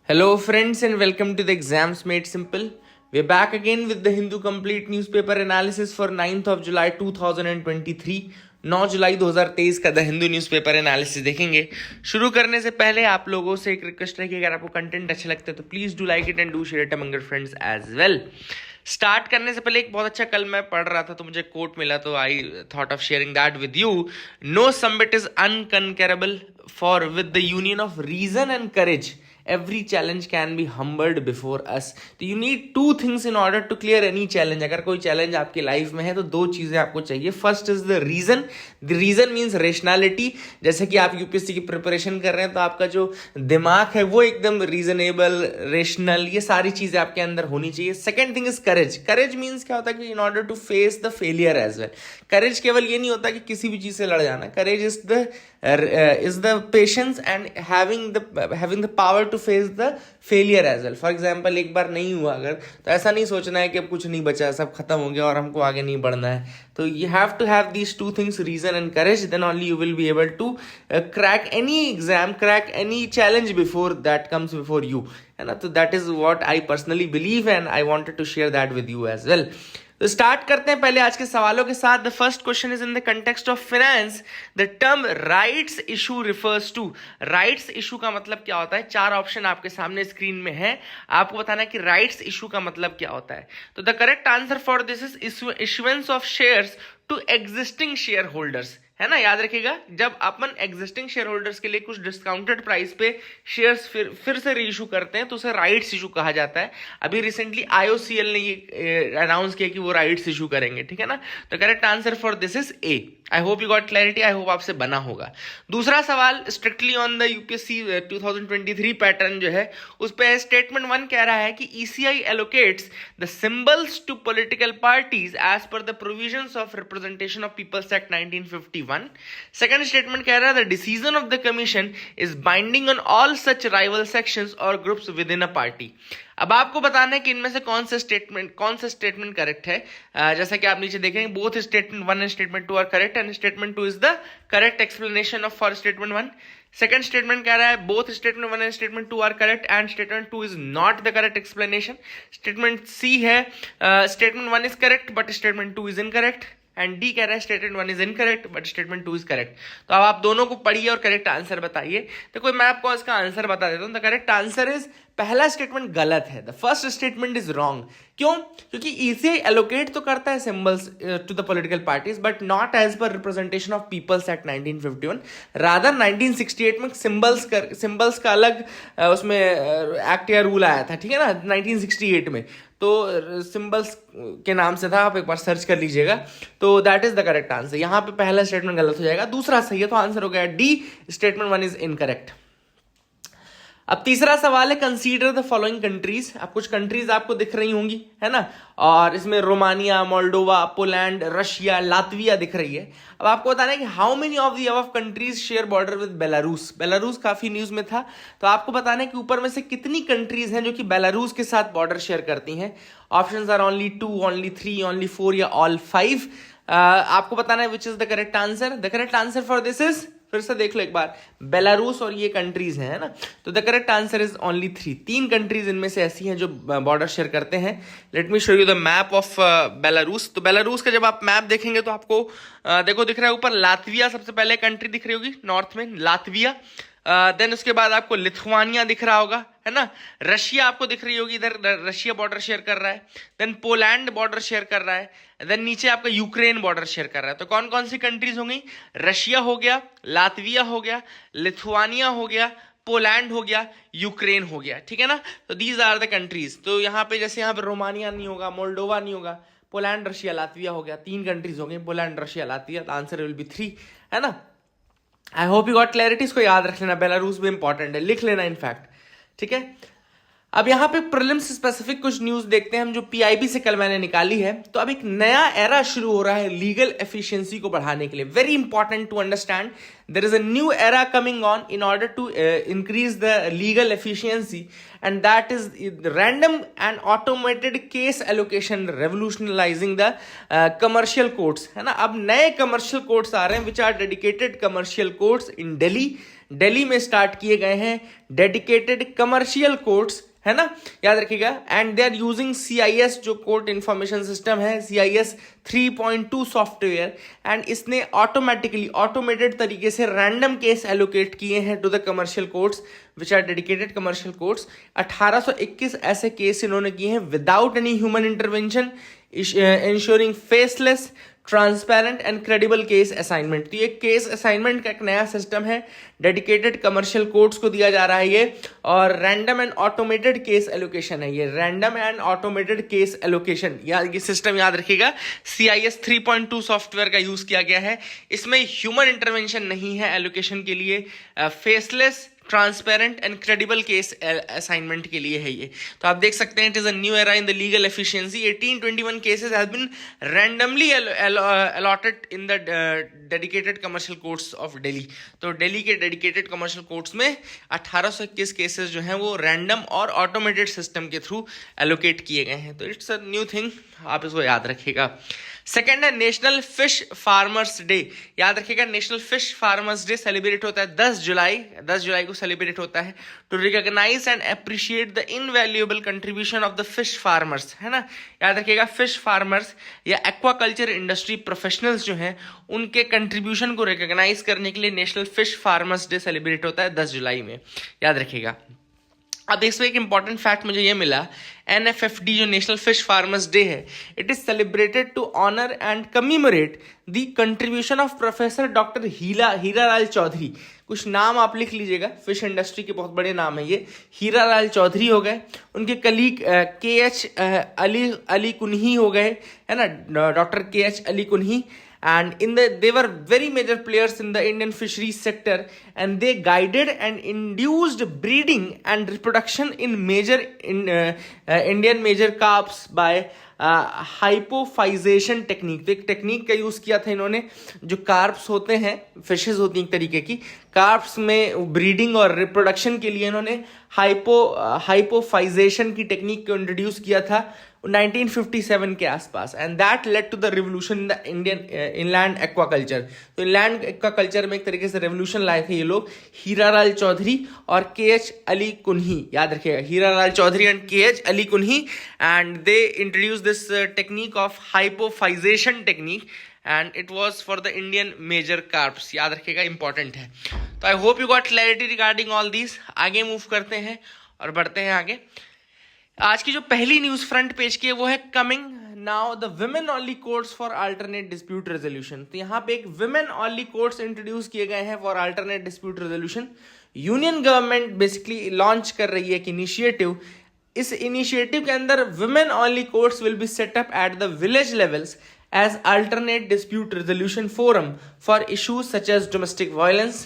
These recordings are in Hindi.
Hello, friends, and welcome to the Exams Made Simple. We're back again with the Hindu Complete Newspaper Analysis for 9th of July 2023. 9 जुलाई 2023 का द हिंदू न्यूज़पेपर एनालिसिस देखेंगे। शुरू करने से पहले आप लोगों से एक रिक्वेस्ट है कि अगर आपको कंटेंट अच्छा लगता है तो please do like it and do share it among your friends as well. Start करने से पहले एक बहुत अच्छा कल मैं पढ़ रहा था तो मुझे कोट मिला तो I thought of sharing that with you. No summit is unconquerable for with the union of reason and courage every challenge can be humbled before us। तो you need two things in order to clear any challenge। अगर कोई चैलेंज आपकी लाइफ में है तो दो चीजें आपको चाहिए। First is the reason means rationality. जैसे कि आप यूपीएससी की प्रिपरेशन कर रहे हैं तो आपका जो दिमाग है वो एकदम रीजनेबल, रेशनल, ये सारी चीजें आपके अंदर होनी चाहिए। Second thing is courage. Courage means क्या होता है कि in order to face the failure as well. Courage केवल ये नहीं होता कि किसी भी चीज से लड़ जाना। Courage is the patience and having the power to face the failure as well. For example, एक बार नहीं हुआ अगर तो ऐसा नहीं सोचना है कि अब कुछ नहीं बचा, सब खत्म हो गया और हमको आगे नहीं बढ़ना है। तो you have to have these two things, reason and courage, then only you will be able to crack any exam, crack any challenge before that comes before you, है ना। तो that is what I personally believe and I wanted to share that with you as well. तो स्टार्ट करते हैं पहले आज के सवालों के साथ। The first question is in the context of finance. The term rights issue refers to. Rights issue का मतलब क्या होता है? चार ऑप्शन आपके सामने स्क्रीन में है, आपको बताना है कि राइट्स इशू का मतलब क्या होता है। तो the correct answer for this is issuance of shares to existing share holders, है ना। याद रखिएगा, जब अपन एग्जिस्टिंग शेयर होल्डर्स के लिए कुछ डिस्काउंटेड प्राइस पे शेयर्स फिर से रीइशू करते हैं तो उसे राइट्स इशू कहा जाता है। अभी रिसेंटली आईओसीएल ने ये अनाउंस किया कि वो राइट्स इशू करेंगे, ठीक है ना। तो correct answer for this is a. I hope you got clarity, I hope आपसे बना होगा। दूसरा सवाल strictly on the UPSC 2023 pattern जो है उस पे स्टेटमेंट 1 कह रहा है कि ECI allocates the symbols to political parties as per the provisions of representation of peoples act 1951। Second statement कह रहा है the decision of the commission is binding on all such rival sections और groups within a party. अब आपको बताना है कि इनमें से कौन सा स्टेटमेंट करेक्ट है। जैसा कि आप नीचे देखेंगे, both statement 1 and statement 2 are correct and statement 2 is the correct explanation of for statement 1। Second statement कह रहा है both statement 1 and statement 2 are correct and statement 2 is not the correct explanation. Statement C है statement 1 is correct but statement 2 is incorrect, and D कह रहा है statement 1 is incorrect but statement 2 is correct. तो अब आप दोनों को पढ़िए और करेक्ट आंसर बताइए। तो कोई मैं आपको इसका आंसर बता देता हूं। द करेक्ट आंसर इज, पहला स्टेटमेंट गलत है, the first statement is wrong. क्यों? क्योंकि ईसीआई एलोकेट तो करता है symbols to the political parties but not as per representation of peoples act 1951। Rather 1968 में सिंबल्स का अलग उसमें एक्ट या रूल आया था, ठीक है ना, 1968 में। तो सिंबल्स के नाम से था, आप एक बार सर्च कर लीजिएगा। तो that is the correct answer. यहां पे पहला स्टेटमेंट गलत हो जाएगा, दूसरा सही है, तो आंसर हो गया डी, स्टेटमेंट 1 इज इनकरेक्ट। अब तीसरा सवाल है कंसीडर द फॉलोइंग कंट्रीज। अब कुछ कंट्रीज आपको दिख रही होंगी, है ना, और इसमें Romania, Moldova, Poland, Russia, Latvia दिख रही है। अब आपको बताना है कि how many of the above countries share border with Belarus. Belarus काफी न्यूज में था, तो आपको बताना है कि ऊपर में से कितनी कंट्रीज हैं जो कि बेलारूस के साथ बॉर्डर शेयर करती हैं। Options are only 2, only 3, only 4 या ऑल 5। आपको बताना है which is the correct answer. The correct answer for this is, फिर से देख लो एक बार, बेलारूस और ये कंट्रीज हैं, है ना। तो the correct answer is only 3। 3 countries इनमें से ऐसी हैं जो बॉर्डर शेयर करते हैं। Let me show you the map of Belarus. तो बेलारूस का जब आप मैप देखेंगे तो आपको देखो दिख रहा है ऊपर लातविया सबसे पहले कंट्री दिख रही होगी, नॉर्थ में लातविया। देन उसके बाद आपको लिथुआनिया दिख रहा होगा, है ना। रशिया आपको दिख रही होगी, इधर रशिया बॉर्डर शेयर कर रहा है। देन पोलैंड बॉर्डर शेयर कर रहा है। देन नीचे आपका यूक्रेन बॉर्डर शेयर कर रहा है। तो कौन कौन सी कंट्रीज होंगी? रशिया हो गया, लातविया हो गया, लिथुआनिया हो गया, पोलैंड हो गया, यूक्रेन हो गया, ठीक है ना। तो दीज आर द कंट्रीज। तो यहाँ पे जैसे यहाँ पे रोमानिया नहीं होगा, मोल्डोवा नहीं होगा, पोलैंड, रशिया, लातविया हो गया। 3 कंट्रीज हो गई, Poland, Russia, Latvia. The answer will be 3, है ना। आई होप यू गॉट क्लैरिटी। इसको याद रख लेना, बेलारूस भी इंपॉर्टेंट है, लिख लेना इनफैक्ट, ठीक है। अब यहाँ पे प्रीलिम्स स्पेसिफिक कुछ न्यूज देखते हैं हम जो पीआईबी से कल मैंने निकाली है। तो अब एक नया एरा शुरू हो रहा है लीगल एफिशिएंसी को बढ़ाने के लिए। Very important to understand, there is a new era coming on in order to increase the legal efficiency and that is random and automated case allocation revolutionalising the commercial courts, है ना। अब नए कमर्शियल कोर्ट्स आ रहे हैं which are dedicated commercial courts in Delhi, Delhi में स्टार्ट किए गए हैं डेडिकेटेड कमर्शियल कोर्ट्स, है ना, याद रखिएगा। And they are using CIS जो कोर्ट इंफॉर्मेशन सिस्टम है, CIS 3.2 सॉफ्टवेयर, एंड इसने ऑटोमेटेड तरीके से रैंडम केस एलोकेट किए हैं to the commercial courts which are dedicated commercial courts. 1821 ऐसे केस इन्होंने किए हैं without any human intervention, ensuring faceless, transparent and credible case assignment. तो ये केस असाइनमेंट का एक नया सिस्टम है, डेडिकेटेड कमर्शियल कोर्ट्स को दिया जा रहा है ये, और random and automated case allocation है ये, random and automated case allocation. ये सिस्टम याद रखिएगा CIS 3.2 सॉफ्टवेयर का यूज किया गया है। इसमें ह्यूमन इंटरवेंशन नहीं है एलोकेशन के लिए, faceless, transparent and credible case assignment के लिए है ये। तो आप देख सकते हैं it is a new era in the legal efficiency. 1821 cases have been randomly allotted in the dedicated commercial courts of Delhi. तो दिल्ली के डेडिकेटेड कमर्शियल कोर्ट्स में 1821 केसेस जो हैं वो रैंडम और ऑटोमेटेड सिस्टम के थ्रू एलोकेट किए गए हैं। तो इट्स अ न्यू थिंग, आप इसको याद रखिएगा। सेकेंड है नेशनल फिश फार्मर्स डे। याद रखिएगा national fish farmers day celebrate होता है 10 जुलाई को सेलिब्रेट होता है to recognise and appreciate the invaluable contribution of the fish farmers, है ना। याद रखिएगा फिश फार्मर्स या एक्वाकल्चर इंडस्ट्री प्रोफेशनल्स जो हैं उनके कंट्रीब्यूशन को रिकॉग्नाइज करने के लिए national fish farmers day celebrate होता है 10 जुलाई में, याद रखिएगा। अब इसमें एक इंपॉर्टेंट फैक्ट मुझे ये मिला, NFFD जो नेशनल फिश फार्मर्स डे है, it is celebrated to honour and commemorate the contribution of professor doctor Hiralal Chaudhary. कुछ नाम आप लिख लीजिएगा, फिश इंडस्ट्री के बहुत बड़े नाम है ये। हीरालाल चौधरी हो गए, उनके कलीग KH अली कुन्ही हो गए, है ना, doctor KH Ali Kunhi. And they were very major players in the Indian fisheries sector, and they guided and induced breeding and reproduction in Indian major carps by hypophysation technique. तो एक टेक्निक का यूज किया था इन्होंने, जो कार्प्स होते हैं, फिशेज होती हैं एक तरीके की, कार्प्स में ब्रीडिंग और रिप्रोडक्शन के लिए इन्होंने हाइपोफाइजेशन की टेक्निक को इंट्रोड्यूस किया था 1957 के आसपास, and that led to the revolution in the Indian inland aquaculture. तो इनलैंड एक्वाकल्चर में एक तरीके से रेवोल्यूशन लाए थे ये लोग, हीरालाल चौधरी और KH अली कुन्ही। याद रखिएगा Hiralal Chaudhary and KH Ali Kunhi, and they introduce this technique of hypophysation technique, and it was for the Indian major carps. याद रखिएगा, इंपॉर्टेंट है। तो I hope you got clarity regarding all this. आगे मूव करते हैं और बढ़ते हैं आगे। आज की जो पहली न्यूज फ्रंट पेज की है वो है coming now the women only courts for alternate dispute resolution. तो यहाँ पे एक विमेन ओनली कोर्ट्स इंट्रोड्यूस किए गए हैं for alternate dispute resolution. Union government basically launch कर रही है एक इनिशिएटिव। इस इनिशिएटिव के अंदर women only courts will be set up at the village levels as alternate dispute resolution forum for issues such as domestic violence,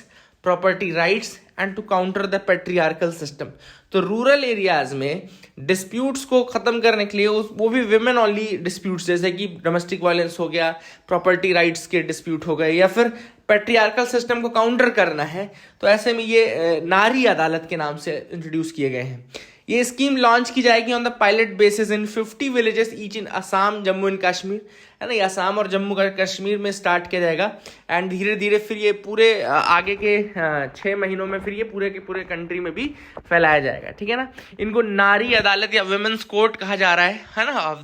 property rights and to counter the patriarchal system। तो रूरल एरियाज में डिस्प्यूट्स को खत्म करने के लिए वो भी विमेन ओनली डिस्प्यूट्स, जैसे कि डोमेस्टिक वायलेंस हो गया, प्रॉपर्टी राइट्स के डिस्प्यूट हो गए, या फिर पैट्रियार्कल सिस्टम को काउंटर करना है, तो ऐसे में ये नारी अदालत के नाम से इंट्रोड्यूस किए गए हैं। ये स्कीम लॉन्च की जाएगी on the pilot basis in 50 villages each in Assam, Jammu and Kashmir, है ना। ये असम और जम्मू कश्मीर में स्टार्ट किया जाएगा, एंड धीरे धीरे फिर ये पूरे आगे के 6 महीनों में फिर ये पूरे के पूरे कंट्री में भी फैलाया जाएगा, ठीक है ना। इनको नारी अदालत या वुमेन्स कोर्ट कहा जा रहा है ना, of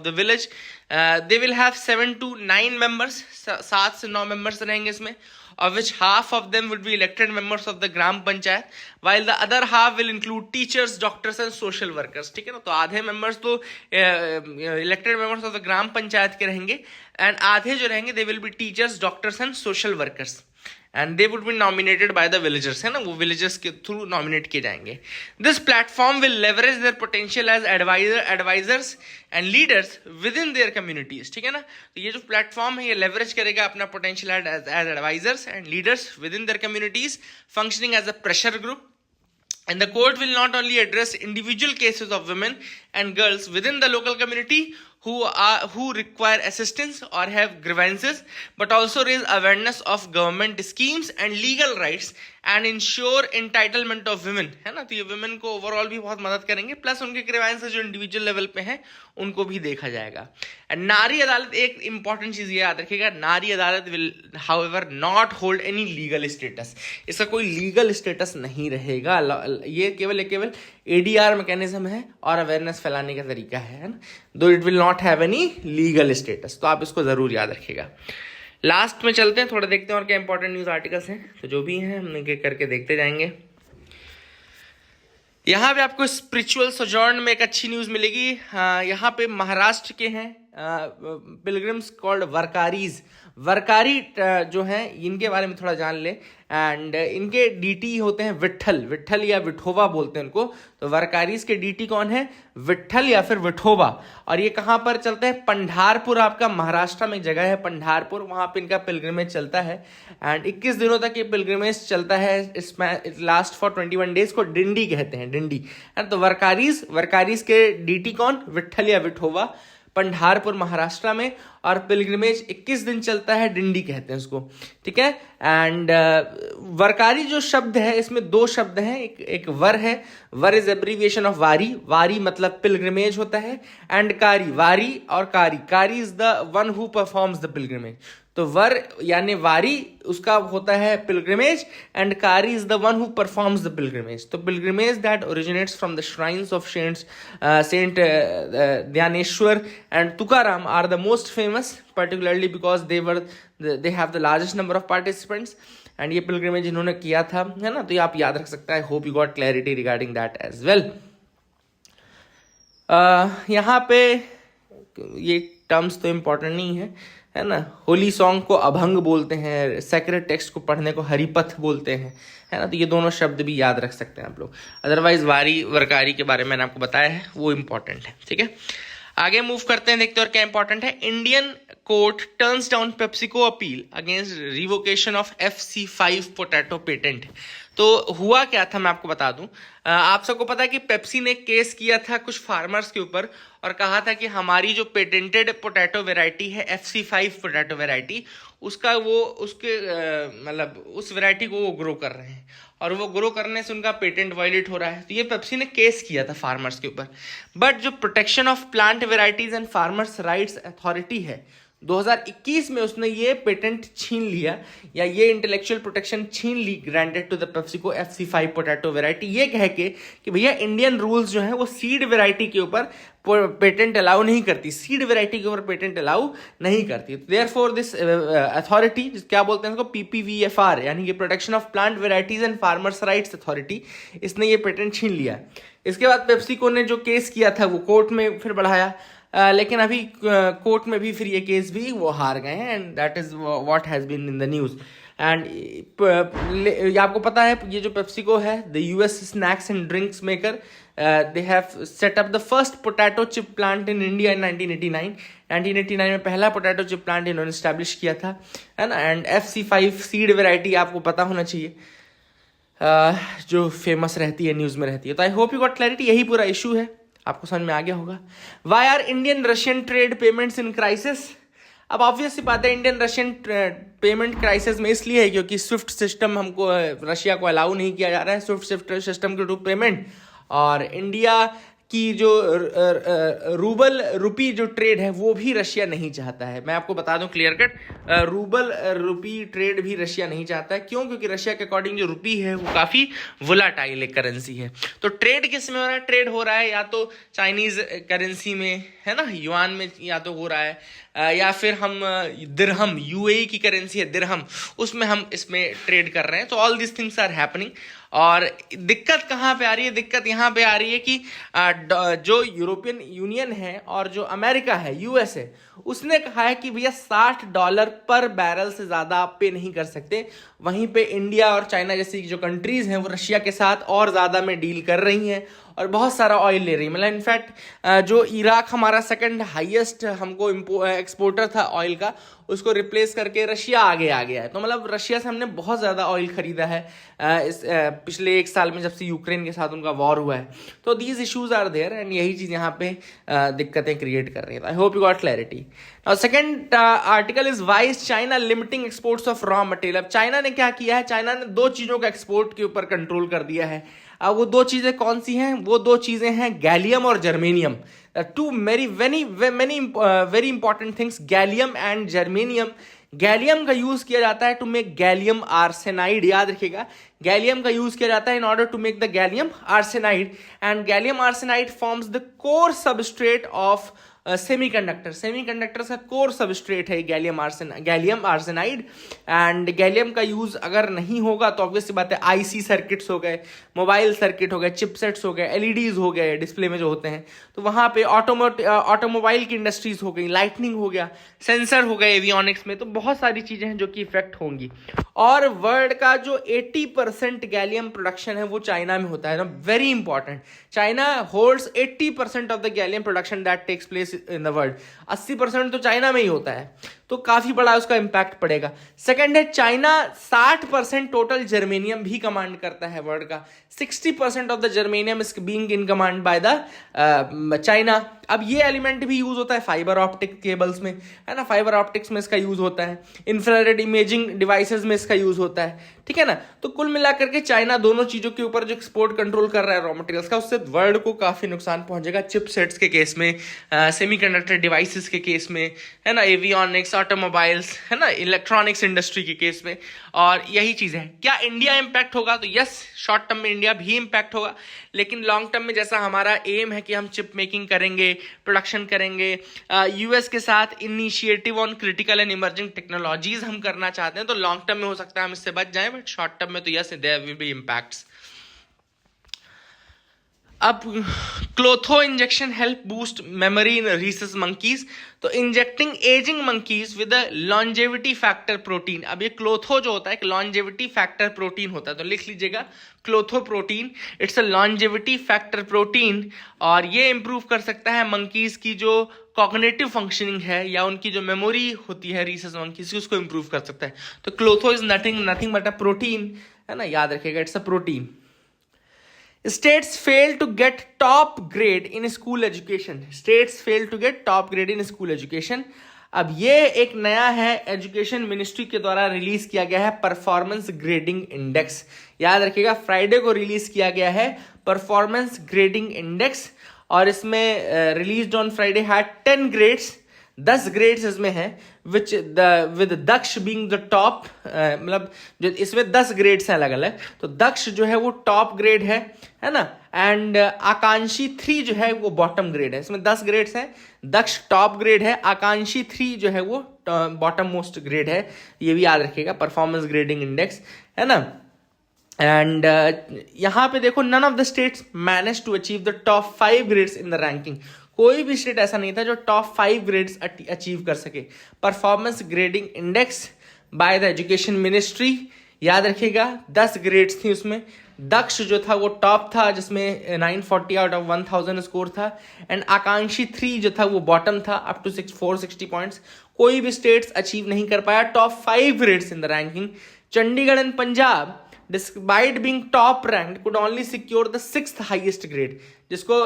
the village. They will have 7 to 9 members, 7 से 9 मेंबर्स रहेंगे इसमें, of which half of them would be elected members of the gram panchayat, while the other half will include teachers, doctors and social workers। ठीक है ना, तो आधे members तो elected members of the gram panchayat के रहेंगे, and आधे जो रहेंगे they will be teachers, doctors and social workers, and they would be nominated by the villagers, है ना, वो villagers के थ्रू नॉमिनेट किए जाएंगे। This platform will leverage their potential as advisors and leaders within their communities। ठीक है ना, तो ये जो प्लेटफॉर्म है ये लेवरेज करेगा अपना potential as advisors and leaders within their communities, functioning as a pressure group। And the court will not only address individual cases of women and girls within the local community who require assistance or have grievances, but also raise awareness of government schemes and legal rights and ensure entitlement of women, है ना। तो ये women को ओवरऑल भी बहुत मदद करेंगे, प्लस उनके grievances जो इंडिविजुअल लेवल पे हैं उनको भी देखा जाएगा। नारी अदालत, एक इंपॉर्टेंट चीज ये याद रखिएगा, नारी अदालत will however not hold any legal status, इसका कोई लीगल स्टेटस नहीं रहेगा, ये केवल एडीआर मैकेनिज्म है और अवेयरनेस फैलाने का तरीका है ना, दो it will not have any legal status, तो आप इसको जरूर याद रखिएगा। लास्ट में चलते हैं, थोड़ा देखते हैं और क्या इंपॉर्टेंट न्यूज आर्टिकल्स हैं, तो जो भी हैं हम एक करके देखते जाएंगे। यहाँ पे आपको स्पिरिचुअल सोजॉर्न में एक अच्छी न्यूज मिलेगी। यहाँ पे महाराष्ट्र के हैं पिलग्रिम्स कॉल्ड वरकारीज, वरकारी जो हैं इनके बारे में थोड़ा जान ले। एंड इनके डीटी होते हैं विट्ठल या विठोबा बोलते हैं इनको। तो वरकारीज के डीटी कौन है? विट्ठल या फिर विठोबा। और ये कहाँ पर चलता है? पंढारपुर, आपका महाराष्ट्र में एक जगह है पंढारपुर, वहां पे इनका पिलग्रिमेज चलता है। एंड 21 दिनों तक ये पिलग्रिमेज चलता है, इसमें लास्ट फॉर 21 डेज को डिंडी कहते हैं, डिंडी। तो वरकारीज के डीटी कौन? विट्ठल या विठोबा, पंढारपुर महाराष्ट्र में, और पिलग्रिमेज 21 दिन चलता है, डिंडी कहते हैं उसको, ठीक है। एंड वरकारी जो शब्द है इसमें दो शब्द हैं, एक वर है, वर इज एब्रीविएशन ऑफ वारी मतलब पिलग्रिमेज होता है, एंड कारी, वारी और kari is the one who performs the pilgrimage. तो वर यानी वारी उसका होता है pilgrimage, and kari is the one who performs the pilgrimage. तो pilgrimage that originates from the shrines of saint Dnyaneshwar and Tukaram are the most famous, particularly because they have the largest number of participants, and ये pilgrimage इन्होंने किया था, है ना। तो ये आप याद रख सकते हैं। I hope you got clarity regarding that as well. यहाँ पे ये टर्म्स तो इम्पोर्टेंट नहीं है ना। होली सॉन्ग को अभंग बोलते हैं, सेक्रेट टेक्स्ट को पढ़ने को हरिपथ बोलते हैं, है ना। तो ये दोनों शब्द भी याद रख सकते हैं आप लोग। अदरवाइज वारी वरकारी के बारे में मैंने आपको बताया है, वो इम्पोर्टेंट है, ठीक है। आगे मूव करते हैं, देखते हैं और क्या इंपॉर्टेंट है। Indian court turns down PepsiCo appeal against revocation of FC5 potato patent. तो हुआ क्या था मैं आपको बता दूं। आप सबको पता है कि पेप्सी ने केस किया था कुछ फार्मर्स के ऊपर और कहा था कि हमारी जो पेटेंटेड पोटैटो वेराइटी है FC5 पोटैटो वेराइटी, उसका वो उसके मतलब उस वेराइटी को वो ग्रो कर रहे हैं और वो ग्रो करने से उनका पेटेंट वायलेट हो रहा है। तो ये पेप्सी ने केस किया था फार्मर्स के ऊपर। बट जो protection of plant varieties and farmers rights authority है, 2021 में उसने ये पेटेंट छीन लिया या ये इंटेलेक्चुअल प्रोटेक्शन छीन ली, granted to the PepsiCo FC5 potato variety, ये कह के कि भैया इंडियन रूल्स जो है वो सीड वेराइटी के ऊपर पेटेंट अलाउ नहीं करती, सीड वेराइटी के ऊपर पेटेंट अलाउ नहीं करती। देयरफॉर दिस अथॉरिटी, क्या बोलते हैं इसको, PPVFR, यानी कि protection of plant varieties and farmers rights authority, इसने ये पेटेंट छीन लिया। इसके बाद पेप्सिको ने जो केस किया था वो कोर्ट में फिर बढ़ाया, लेकिन अभी कोर्ट में भी फिर ये केस भी वो हार गए हैं, and that is what has been in the news. And आपको पता है ये जो पेप्सिको है, the US snacks and drinks maker, they have set up the first potato chip plant in India in 1989 में पहला पोटैटो चिप प्लांट इन्होंने स्टैब्लिश किया था, है ना। एंड FC5 सीड वेराइटी आपको पता होना चाहिए, जो फेमस रहती है, न्यूज में रहती है। तो I hope you got clarity, यही पूरा इशू है, आपको समझ में आ गया होगा। Why are Indian Russian trade payments in crisis? अब ऑब्वियस सी बात है, इंडियन रशियन पेमेंट क्राइसिस में इसलिए है क्योंकि स्विफ्ट सिस्टम हमको रशिया को अलाउ नहीं किया जा रहा है, स्विफ्ट सिस्टम के थ्रू पेमेंट। और इंडिया की जो रूबल रुपी जो ट्रेड है वो भी रशिया नहीं चाहता है। मैं आपको बता दूं क्लियर कट, रूबल रुपी ट्रेड भी रशिया नहीं चाहता है। क्यों? क्योंकि रशिया के अकॉर्डिंग जो रुपी है वो काफ़ी वोलाटाइल एक करेंसी है। तो ट्रेड किस में हो रहा है? ट्रेड हो रहा है या तो चाइनीज करेंसी में, है ना, युआन में, या तो हो रहा है या फिर हम दिरहम, UAE की करेंसी है दिरहम, उसमें हम इसमें ट्रेड कर रहे हैं। तो all this things are happening. और दिक्कत कहाँ पे आ रही है? दिक्कत यहाँ पे आ रही है कि जो यूरोपियन यूनियन है और जो अमेरिका है, US है, उसने कहा है कि भैया $60 पर बैरल से ज़्यादा आप पे नहीं कर सकते। वहीं पे इंडिया और चाइना जैसी जो कंट्रीज़ हैं वो रशिया के साथ और ज़्यादा में डील कर रही हैं और बहुत सारा ऑयल ले रही है। मतलब इनफैक्ट जो इराक हमारा सेकंड हाईएस्ट हमको एक्सपोर्टर था ऑयल का, उसको रिप्लेस करके रशिया आगे आ गया है। तो मतलब रशिया से हमने बहुत ज़्यादा ऑयल खरीदा है इस पिछले 1 साल में, जब से यूक्रेन के साथ उनका वॉर हुआ है। तो these issues are there and यही चीज़ यहाँ पे दिक्कतें क्रिएट कर रही है। I hope you got clarity. Now second article is why is China limiting exports of raw material. अब चाइना ने क्या किया है, चाइना ने 2 चीज़ों का एक्सपोर्ट के ऊपर कंट्रोल कर दिया है। अब वो 2 चीज़ें कौन सी हैं? वो 2 चीज़ें हैं गैलियम और germanium. Two very important things, gallium and germanium. Gallium का यूज किया जाता है टू मेक गैलियम आर्सेनाइड, याद रखिएगा, गैलियम का यूज किया जाता है in order to make the gallium arsenide, and gallium arsenide forms the core substrate of semiconductor. Semiconductors का कोर सबस्ट्रेट है गैलियम आर्सेनाइड। एंड गैलियम का यूज अगर नहीं होगा तो ऑब्वियस सी बात है, आईसी सर्किट्स हो गए, मोबाइल सर्किट हो गए, चिपसेट्स हो गए, एलईडीज हो गए डिस्प्ले में जो होते हैं, तो वहां पे ऑटोमोबाइल की इंडस्ट्रीज हो गई, लाइटनिंग हो गया, सेंसर हो गए एवियोनिक्स में, तो बहुत सारी चीजें हैं जो कि इफेक्ट होंगी। और वर्ल्ड का जो 80% गैलियम प्रोडक्शन है वो चाइना में होता है ना, very important. China holds 80% of the gallium production that takes place in the world. 80% तो चाइना में ही होता है, तो काफी बड़ा उसका इंपैक्ट पड़ेगा। सेकंड है, चाइना 60% टोटल जर्मेनियम भी कमांड करता है वर्ल्ड का। 60% of the germanium is being in command by the China. अब ये एलिमेंट भी यूज होता है फाइबर ऑप्टिक केबल्स में, है ना, फाइबर ऑप्टिक्स में इसका यूज होता है, इंफ्रारेड इमेजिंग डिवाइसेस में इसका यूज होता है, ठीक है ना। तो कुल मिलाकर के चाइना दोनों चीजों के ऊपर जो एक्सपोर्ट कंट्रोल कर रहा है रॉ मटेरियल्स का, उससे वर्ल्ड को काफी नुकसान पहुंचेगा। चिपसेट्स के केस में, सेमीकंडक्टर डिवाइसेस के केस में, है ना, एवियोनिक्स, ऑटोमोबाइल्स, है ना, इलेक्ट्रॉनिक्स इंडस्ट्री के केस में। और यही चीज है। क्या इंडिया इंपैक्ट होगा? तो यस, शॉर्ट टर्म में इंडिया भी इंपैक्ट होगा, लेकिन लॉन्ग टर्म में जैसा हमारा एम है कि हम चिप मेकिंग करेंगे, प्रोडक्शन करेंगे, यूएस के साथ initiative on critical and emerging technologies हम करना चाहते हैं, तो लॉन्ग टर्म में हो सकता है हम इससे बच जाएं, बट शॉर्ट टर्म में तो yes, there will be impacts. अब klotho injection help boost memory in rhesus monkeys. तो injecting ageing monkeys with longevity factor protein. अब ये क्लोथो जो होता है एक लॉन्जेविटी फैक्टर प्रोटीन होता है, तो लिख लीजिएगा klotho protein, it's a longevity factor protein, और ये इंप्रूव कर सकता है मंकीज की जो कॉग्निटिव फंक्शनिंग है या उनकी जो मेमोरी होती है रीसस मंकीज की, उसको इंप्रूव कर सकता है। तो klotho is nothing but a protein, है ना, याद रखिएगा, it's a protein. States fail to get top grade in school education. States fail to get top grade in school education. अब ये एक नया है, एजुकेशन मिनिस्ट्री के द्वारा रिलीज किया गया है परफॉर्मेंस ग्रेडिंग इंडेक्स। याद रखिएगा, फ्राइडे को रिलीज किया गया है परफॉर्मेंस ग्रेडिंग इंडेक्स, और इसमें release on Friday had 10 grades, 10 grades इसमें है, with Daksh being the top. मतलब जो इसमें 10 ग्रेड्स हैं अलग अलग, तो दक्ष जो है वो टॉप ग्रेड है ना, एंड आकांक्षी 3 जो है वो बॉटम ग्रेड है। इसमें 10 ग्रेड्स हैं, दक्ष टॉप ग्रेड है, आकांक्षी 3 जो है वो बॉटम मोस्ट ग्रेड है। ये भी याद रखिएगा, परफॉर्मेंस ग्रेडिंग इंडेक्स, है ना। एंड यहाँ पे देखो, none of the states manage to achieve the top 5 grades in the ranking. कोई भी स्टेट ऐसा नहीं था जो टॉप 5 ग्रेड्स अचीव कर सके। Performance grading index by the education ministry, याद रखिएगा 10 ग्रेड्स थी उसमें। दक्ष जो था वो टॉप था, जिसमें 940 आउट ऑफ 1000 स्कोर था, एंड आकांक्षी 3 जो था वो बॉटम था, अप टू 460 पॉइंट्स। कोई भी स्टेट्स अचीव नहीं कर पाया top 5 grades in the ranking. Chandigarh and Punjab despite being top ranked could only secure the 6th highest grade, जिसको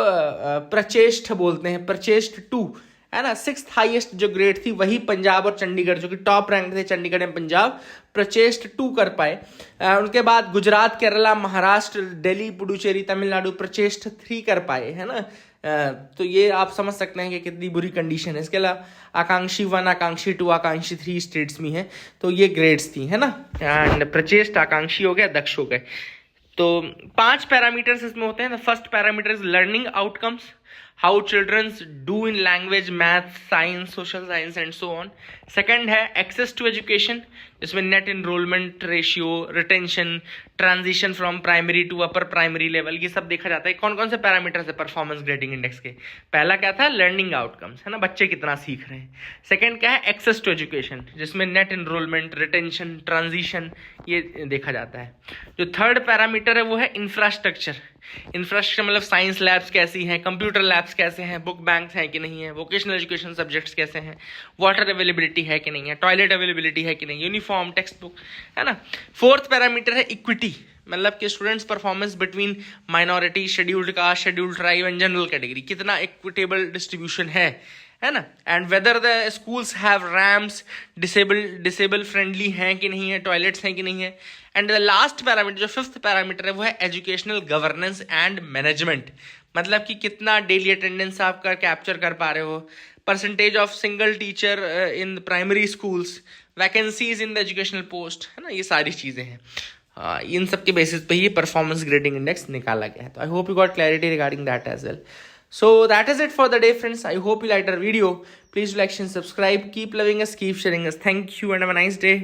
प्रचेष्ट बोलते हैं, प्रचेष्ट 2, है ना। 6th हाईएस्ट जो ग्रेड थी वही पंजाब और चंडीगढ़, जो कि टॉप रैंक थे चंडीगढ़ एंड पंजाब, प्रचेष्ट 2 कर पाए। उनके बाद गुजरात, केरला, महाराष्ट्र, दिल्ली, पुडुचेरी, तमिलनाडु प्रचेष्ट 3 कर पाए, है ना। तो ये आप समझ सकते हैं कि कितनी बुरी कंडीशन है। इसके अलावा आकांक्षी 1, आकांक्षी 2, आकांक्षी 3 स्टेट्स में है, तो ये ग्रेड्स थी, है ना। एंड प्रचेष्ट, आकांक्षी हो गया, दक्ष हो गए। तो 5 पैरामीटर्स इसमें होते हैं। The first parameter is learning outcomes, how childrens do in language, math, science, social science and so on. Second है एक्सेस टू एजुकेशन, जिसमें net enrolment ratio, retention, transition from primary to upper primary level, ये सब देखा जाता है। कौन कौन से पैरामीटर्स है परफॉर्मेंस ग्रेडिंग इंडेक्स के? पहला क्या था? लर्निंग आउटकम्स, है ना, बच्चे कितना सीख रहे हैं। सेकंड क्या है? एक्सेस टू एजुकेशन, जिसमें नेट एनरोलमेंट, रिटेंशन, ट्रांजिशन, ये देखा जाता है। जो थर्ड पैरामीटर है वो है इंफ्रास्ट्रक्चर, इंफ्रास्ट्रक्चर मतलब साइंस लैब्स कैसी हैं, कंप्यूटर लैब्स कैसे हैं, बुक बैंक्स हैं कि नहीं है, वोकेशनल एजुकेशन सब्जेक्ट्स कैसे हैं, वाटर अवेलेबिलिटी है कि नहीं है, टॉयलेट अवेलेबिलिटी है कि नहीं, यूनिफॉर्म, टेक्स्ट बुक, है ना। फोर्थ पैरामीटर है इक्विटी, मतलब कि students performance between minority, scheduled caste, scheduled tribe and general category, कितना इक्विटेबल डिस्ट्रीब्यूशन है ना। And whether the schools have ramps, disable friendly हैं कि नहीं है, टॉयलेट्स हैं कि नहीं है। एंड द लास्ट पैरामीटर, जो फिफ्थ पैरामीटर है, वो है एजुकेशनल गवर्नेंस एंड मैनेजमेंट, मतलब कि कितना डेली अटेंडेंस आप कैप्चर कर पा रहे हो, percentage of single teacher in primary schools, vacancies in the educational post, है ना। ये सारी चीज़ें हैं, इन सब के बेसिस पे ही परफॉर्मेंस ग्रेडिंग इंडेक्स निकाला गया है। तो I hope you got clarity regarding that as well. So that is it for the day, friends. I hope you liked our video. Please like and subscribe. Keep loving us, keep sharing us. Thank you and have a nice day.